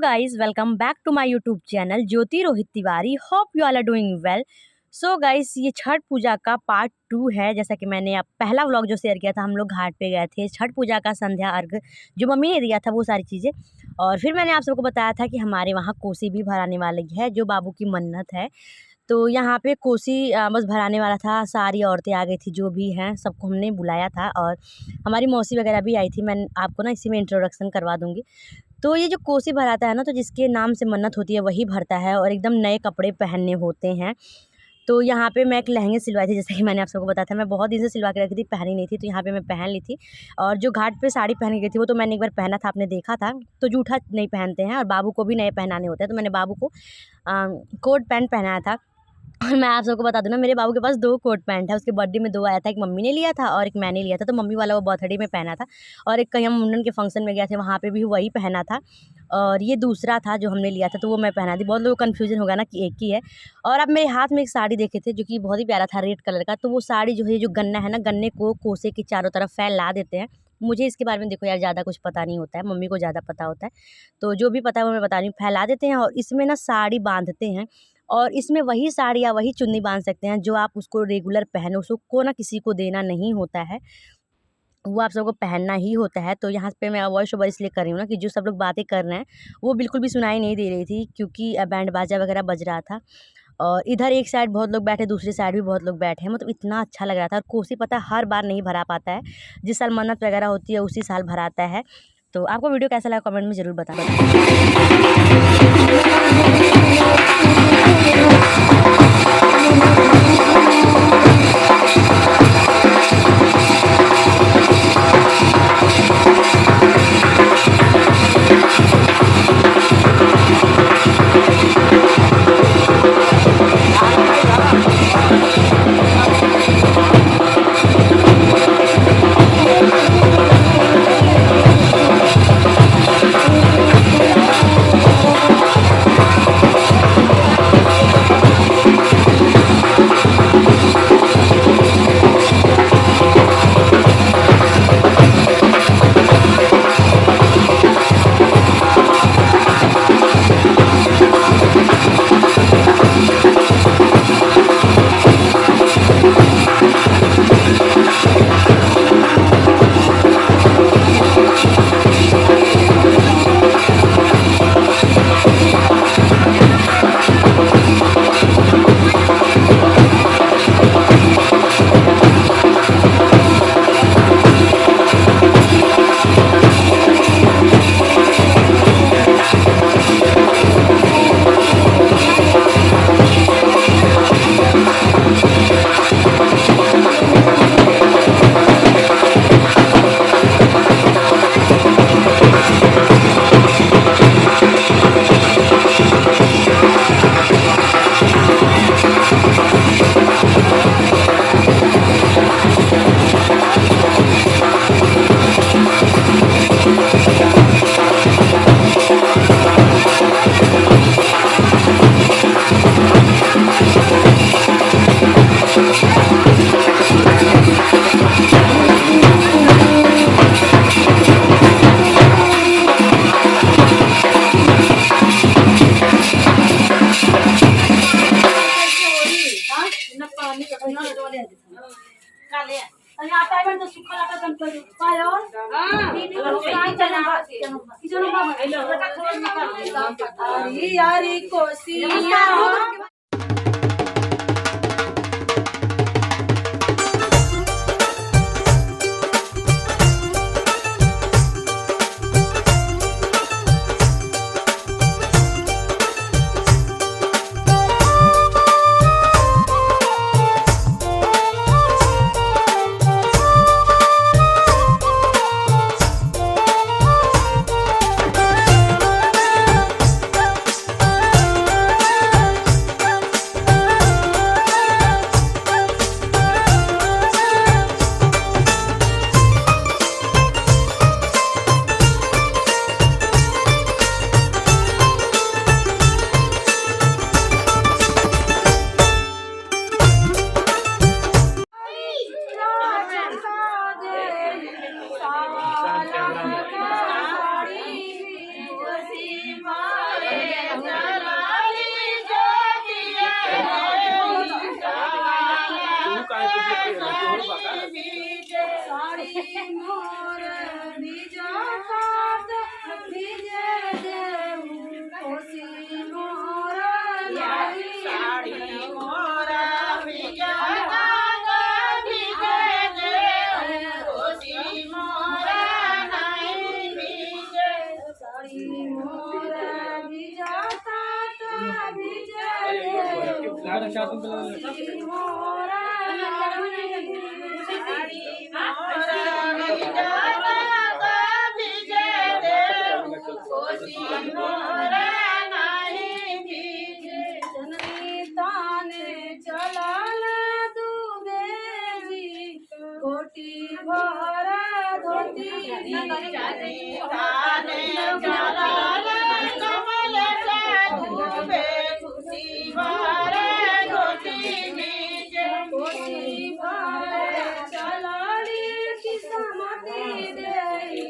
Guys welcome back to my YouTube channel Jyoti Rohit Tiwari. Hope you all are doing well. So guys ये छठ पूजा का part 2 है। जैसा कि मैंने अब पहला व्लॉग जो शेयर किया था, हम लोग घाट पे गए थे, छठ पूजा का संध्या अर्घ जो मम्मी ने दिया था वो सारी चीज़ें। और फिर मैंने आप सबको बताया था कि हमारे वहाँ कोसी भी भराने वाली है, जो बाबू की मन्नत है। तो यहाँ पे कोसी बस भराने वाला था, सारी औरतें आ गई थी, जो भी हैं सबको हमने बुलाया था। और हमारी मौसी वगैरह भी आई थी। मैं आपको ना इसी में इंट्रोडक्शन करवा दूँगी। तो ये जो कोसी भराता है ना, तो जिसके नाम से मन्नत होती है वही भरता है, और एकदम नए कपड़े पहनने होते हैं। तो यहाँ पे मैं एक लहंगे सिलवाई थी, जैसे कि मैंने आप सबको बताया था। मैं बहुत दिन से सिलवा के रखी थी, पहनी नहीं थी, तो यहाँ पे मैं पहन ली थी। और जो घाट पे साड़ी पहन गई थी वो तो मैंने एक बार पहना था, आपने देखा था। तो जूठा नहीं पहनते हैं, और बाबू को भी नए पहनाने होते हैं। तो मैंने बाबू को कोट पैंट पहनाया था। और मैं आप सबको बता दूँ ना, मेरे बाबू के पास 2 कोट पैंट है। उसके बर्थडे में 2 आया था, एक मम्मी ने लिया था और एक मैंने लिया था। तो मम्मी वाला वो बर्थडे में पहना था, और एक कहीं हम मुंडन के फंक्शन में गए थे, वहाँ पे भी वही पहना था। और ये दूसरा था जो हमने लिया था, तो वो मैं पहना थी। बहुत लोगों को कन्फ्यूजन होगा ना कि एक ही है। और अब मेरे हाथ में एक साड़ी देखे थे, जो कि बहुत ही प्यारा था, रेड कलर का। तो वो साड़ी जो है, जो गन्ना है ना, गन्ने को कोसे के चारों तरफ फैला देते हैं। मुझे इसके बारे में देखो यार ज़्यादा कुछ पता नहीं होता है, मम्मी को ज़्यादा पता होता है। तो जो भी पता है वो मैं बता रही हूँ। फैला देते हैं और इसमें ना साड़ी बांधते हैं, और इसमें वही साड़ी या वही चुन्नी बांध सकते हैं जो आप उसको रेगुलर पहनो। उसको ना किसी को देना नहीं होता है, वो आप सबको पहनना ही होता है। तो यहाँ पे मैं वॉइस ओवर इसलिए कर रही हूँ ना, कि जो सब लोग बातें कर रहे हैं वो बिल्कुल भी सुनाई नहीं दे रही थी, क्योंकि बैंड बाजा वगैरह बज रहा था। और इधर एक साइड बहुत लोग बैठे, दूसरी साइड भी बहुत लोग बैठे हैं। मतलब इतना अच्छा लग रहा था। और कोसी पता है हर बार नहीं भरा पाता है, जिस साल मन्नत वगैरह होती है उसी साल भराता है। तो आपको वीडियो कैसा लगा कमेंट में ज़रूर बताना। यारी कोसिया साड़ी मोरा भिजाता भिजे दे कोसी मोरा नहीं भिजे साड़ी मोरा भिजाता भिजे दे कोसी मोरा साड़ी मोरा भिजाता भिजे दे कोसी मोरा नहीं भिजे जननी ताने चलाला दुबेरी कोटी भरा धोती जननी ताने चलाला कमल दुबे खुशी भरा धोती नीचे कोटी भरा चलाली किस्मती देई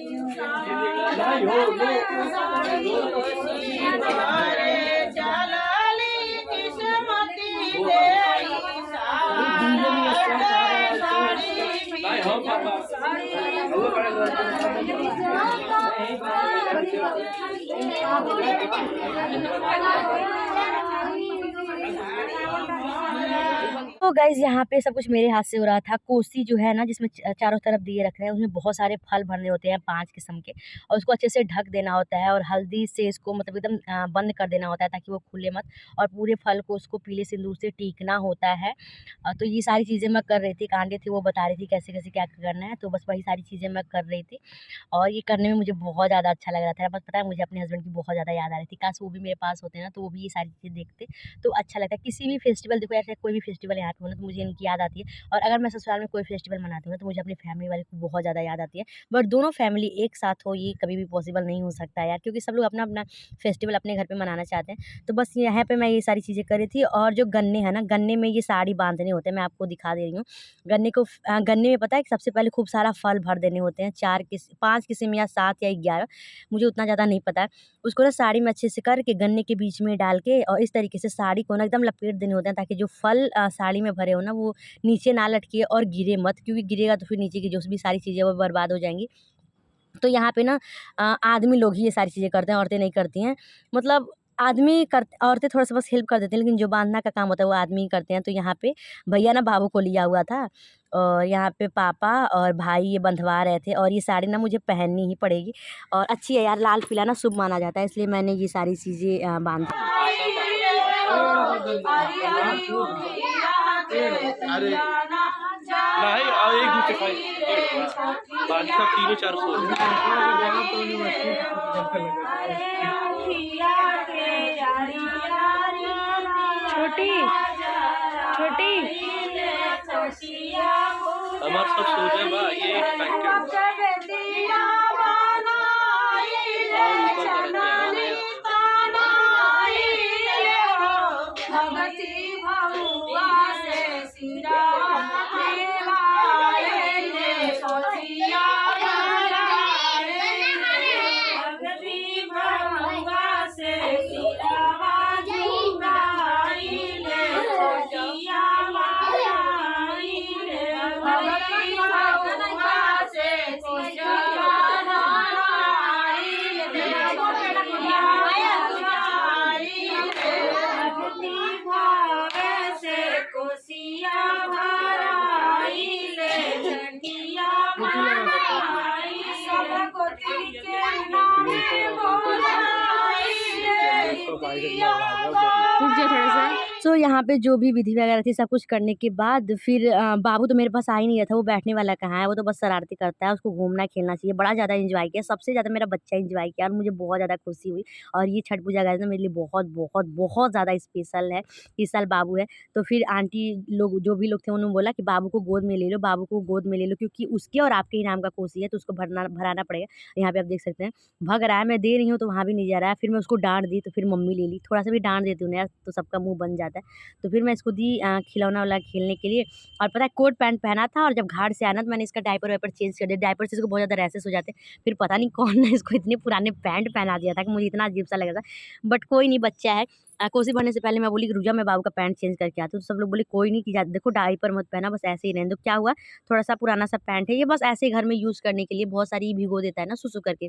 तो गाइज यहाँ पे सब कुछ मेरे हाथ से हो रहा था। कोसी जो है ना, जिसमें चारों तरफ दिए रख रहे हैं, उसमें बहुत सारे फल भरने होते हैं 5 किस्म के, और उसको अच्छे से ढक देना होता है और हल्दी से इसको मतलब एकदम बंद कर देना होता है ताकि वो खुले मत, और पूरे फल को उसको पीले सिंदूर से टीकना होता है। तो ये सारी चीज़ें मैं कर रही थी। एक आंटी थी, वो बता रही थी कैसे कैसे क्या करना है, तो बस वही सारी चीज़ें मैं कर रही थी और ये करने में मुझे बहुत ज़्यादा अच्छा लग रहा था। बस पता है, मुझे अपने हस्बैंड की बहुत ज़्यादा याद आ रही थी। काश वो भी मेरे पास होते ना, तो वो भी ये सारी चीज़ें देखते तो अच्छा लगता है। किसी भी फेस्टिवल, देखो ऐसे कोई भी फेस्टिवल यहाँ पे हो ना, तो मुझे इनकी याद आती है। और अगर मैं ससुराल में कोई फेस्टिवल मनाती हूँ ना, तो मुझे अपनी फैमिली वाले को बहुत ज़्यादा याद आती है। बट दोनों फैमिली एक साथ हो, ये कभी भी पॉसिबल नहीं हो सकता यार, क्योंकि सब लोग अपना अपना फेस्टिवल अपने घर पे मनाना चाहते हैं। तो बस यहाँ पे मैं ये सारी चीज़ें कर रही थी। और जो गन्ने हैं ना, गन्ने में ये साड़ी बांधने होते हैं, मैं आपको दिखा दे रही हूँ। गन्ने में पता है कि सबसे पहले खूब सारा फल भर देने होते हैं, 5 किस्म या 7 या 11, मुझे उतना ज़्यादा नहीं पता है। उसको ना साड़ी में अच्छे से करके गन्ने के बीच में डाल के और इस तरीके से साड़ी को ना एकदम लपेट देने होते हैं, ताकि जो फल साड़ी में भरे हो ना, वो नीचे ना लटके और गिरे मत, क्योंकि गिरेगा तो फिर नीचे की जो भी सारी चीज़ें वो बर्बाद हो जाएंगी। तो यहाँ पे ना आदमी लोग ही ये सारी चीज़ें करते हैं, औरतें नहीं करती हैं। मतलब औरतें थोड़ा-सा बस हेल्प कर देती हैं, लेकिन जो बाँधना का काम होता है वो आदमी ही करते हैं। तो यहाँ पे भैया ना बाबू को लिया हुआ था, और यहाँ पे पापा और भाई ये बंधवा रहे थे, और ये साड़ी ना मुझे पहननी ही पड़ेगी और अच्छी है यार, लाल पीला ना शुभ माना जाता है, इसलिए मैंने ये सारी चीज़ें बाँधी। नहीं और एक दूसरे खाई बाकी सब तीनों 400 छोटी हमारे सब सो रहे बा ये तो यहाँ पे जो भी विधि वगैरह थी, सब कुछ करने के बाद फिर बाबू तो मेरे पास आ ही नहीं रहा था। वो बैठने वाला कहाँ है, वो तो बस शरारती करता है, उसको घूमना खेलना चाहिए। बड़ा ज़्यादा एंजॉय किया, सबसे ज़्यादा मेरा बच्चा एंजॉय किया और मुझे बहुत ज़्यादा खुशी हुई। और ये छठ पूजा गाइस ना मेरे लिए बहुत बहुत बहुत ज़्यादा स्पेशल है। इस साल बाबू है, तो फिर आंटी लोग जो भी लोग थे उन्होंने बोला कि बाबू को गोद में ले लो, बाबू को गोद में ले लो, क्योंकि उसके और आपके ही नाम का कोसी है, तो उसको भराना पड़ेगा। यहाँ पे आप देख सकते हैं भग रहा है, मैं दे रही हूँ तो वहाँ भी नहीं जा रहा है। फिर मैं उसको डांट दी, तो फिर मम्मी ले ली। थोड़ा सा भी डांट देती हूँ ना यार, तो सबका मुँह बन जाता है। तो फिर मैं इसको दी खिलौना वाला खेलने के लिए। और पता है, कोट पैंट पहना था, और जब घाट से आना तो मैंने इसका डायपर वाइपर चेंज कर दिया। डायपर से इसको बहुत ज़्यादा रैशेस हो जाते हैं। फिर पता नहीं कौन ने इसको इतने पुराने पैंट पहना दिया था कि मुझे इतना अजीब सा लगा था। बट कोई नहीं, बच्चा है। कोसी भरने से पहले मैं बोली कि रुक जा, मैं बाबू का पैंट चेंज करके आती हूँ। तो सब लोग बोले कोई नहीं, कि देखो डायपर मत पहना, बस ऐसे ही रहने दो। क्या हुआ, थोड़ा सा पुराना सा पैंट है ये, बस ऐसे ही घर में यूज़ करने के लिए, बहुत सारी भिगो देता है ना सुसु करके,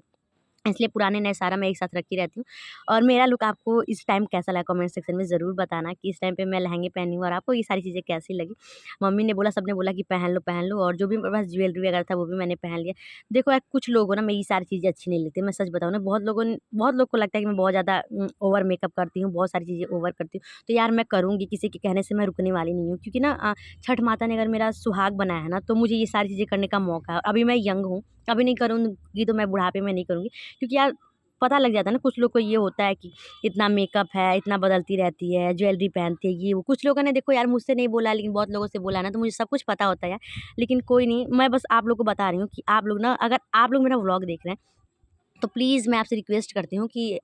इसलिए पुराने नए सारा मैं एक साथ रखी रहती हूँ। और मेरा लुक आपको इस टाइम कैसा लगा कमेंट सेक्शन में ज़रूर बताना कि इस टाइम पे मैं लहंगे पहनी हूँ और आपको ये सारी चीज़ें कैसी लगी। मम्मी ने बोला, सबने बोला कि पहन लो और जो भी मेरे पास ज्वेलरी वगैरह था वो भी मैंने पहन लिया। देखो यार, कुछ लोग हो ना मेरी सारी चीज़ें अच्छी नहीं लगती, मैं सच बताऊँ ना, बहुत लोग को लगता है कि मैं बहुत ज़्यादा ओवर मेकअप करती हूँ, बहुत सारी चीज़ें ओवर करती हूँ। तो यार मैं करूँगी, किसी के कहने से मैं रुकने वाली नहीं हूँ, क्योंकि ना छठ माता ने अगर मेरा सुहाग बनाया है ना, तो मुझे ये सारी चीज़ें करने का मौका है। अभी मैं यंग हूँ, अभी नहीं करूँगी तो मैं बुढ़ापे में नहीं करूँगी, क्योंकि यार पता लग जाता है ना, कुछ लोग को ये होता है कि इतना मेकअप है, इतना बदलती रहती है, ज्वेलरी पहनती है, ये वो। कुछ लोगों ने देखो यार मुझसे नहीं बोला, लेकिन बहुत लोगों से बोला ना, तो मुझे सब कुछ पता होता है यार। लेकिन कोई नहीं, मैं बस आप लोग को बता रही हूँ कि आप लोग ना, अगर आप लोग मेरा व्लॉग देख रहे हैं, तो प्लीज़ मैं आपसे रिक्वेस्ट करती हूँ कि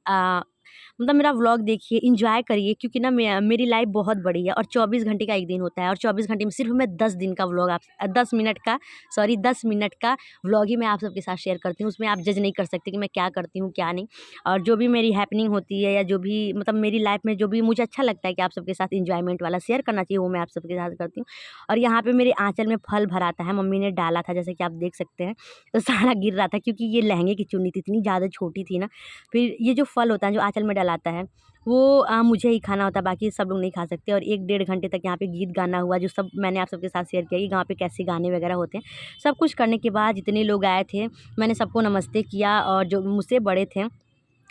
मतलब मेरा व्लॉग देखिए, एन्जॉय करिए, क्योंकि ना मेरी लाइफ़ बहुत बड़ी है और 24 घंटे का एक दिन होता है, और 24 घंटे में सिर्फ़ मैं 10 दिन का व्लॉग 10 मिनट का, सॉरी 10 मिनट का व्लॉग ही मैं आप सबके साथ शेयर करती हूँ। उसमें आप जज नहीं कर सकते कि मैं क्या करती हूँ, क्या नहीं। और जो भी मेरी हैपनिंग होती है, या जो भी मतलब मेरी लाइफ़ में जो भी मुझे अच्छा लगता है कि आप सबके साथ एन्जॉयमेंट वाला शेयर करना चाहिए, वो मैं आप सबके साथ करती हूँ। और यहाँ पे मेरे आँचल में फल भराता है, मम्मी ने डाला था, जैसे कि आप देख सकते हैं, तो सारा गिर रहा था, क्योंकि ये लहंगे की चुन्नी थी, इतनी ज़्यादा छोटी थी ना। फिर ये जो फल होता है, जो आँचल में डलाता है, वो मुझे ही खाना होता है, बाकी सब लोग नहीं खा सकते। और 1 डेढ़ घंटे तक यहाँ पे गीत गाना हुआ, जो सब मैंने आप सबके साथ शेयर किया कि यहाँ पे कैसे गाने वगैरह होते हैं। सब कुछ करने के बाद जितने लोग आए थे, मैंने सबको नमस्ते किया, और जो मुझसे बड़े थे,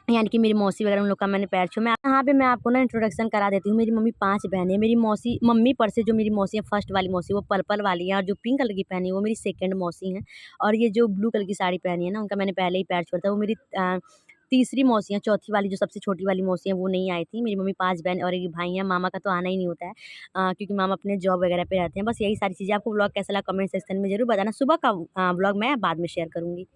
यानी कि मेरी मौसी वगैरह, उन लोग का मैंने पैर छुआ। मैं यहाँ पे मैं आपको ना इंट्रोडक्शन करा देती हूँ। मेरी मम्मी 5 बहनें हैं। मेरी मौसी, मम्मी पर से जो मेरी मौसी है, फर्स्ट वाली मौसी वो पर्पल वाली है, और जो पिंक कलर की पहनी है वो मेरी सेकंड मौसी हैं। और ये जो ब्लू कलर की साड़ी पहनी है ना, उनका मैंने पहले ही पैर छुआ था, वो मेरी तीसरी मौसी हैं। चौथी वाली जो सबसे छोटी वाली मौसी हैं वो नहीं आई थी। मेरी मम्मी 5 बहन और 1 भाई हैं। मामा का तो आना ही नहीं होता है, क्योंकि मामा अपने जॉब वगैरह पे रहते हैं। बस यही सारी चीज़ें। आपको व्लॉग कैसा लगा कमेंट सेक्शन में ज़रूर बताना। सुबह का व्लॉग मैं बाद में शेयर करूँगी।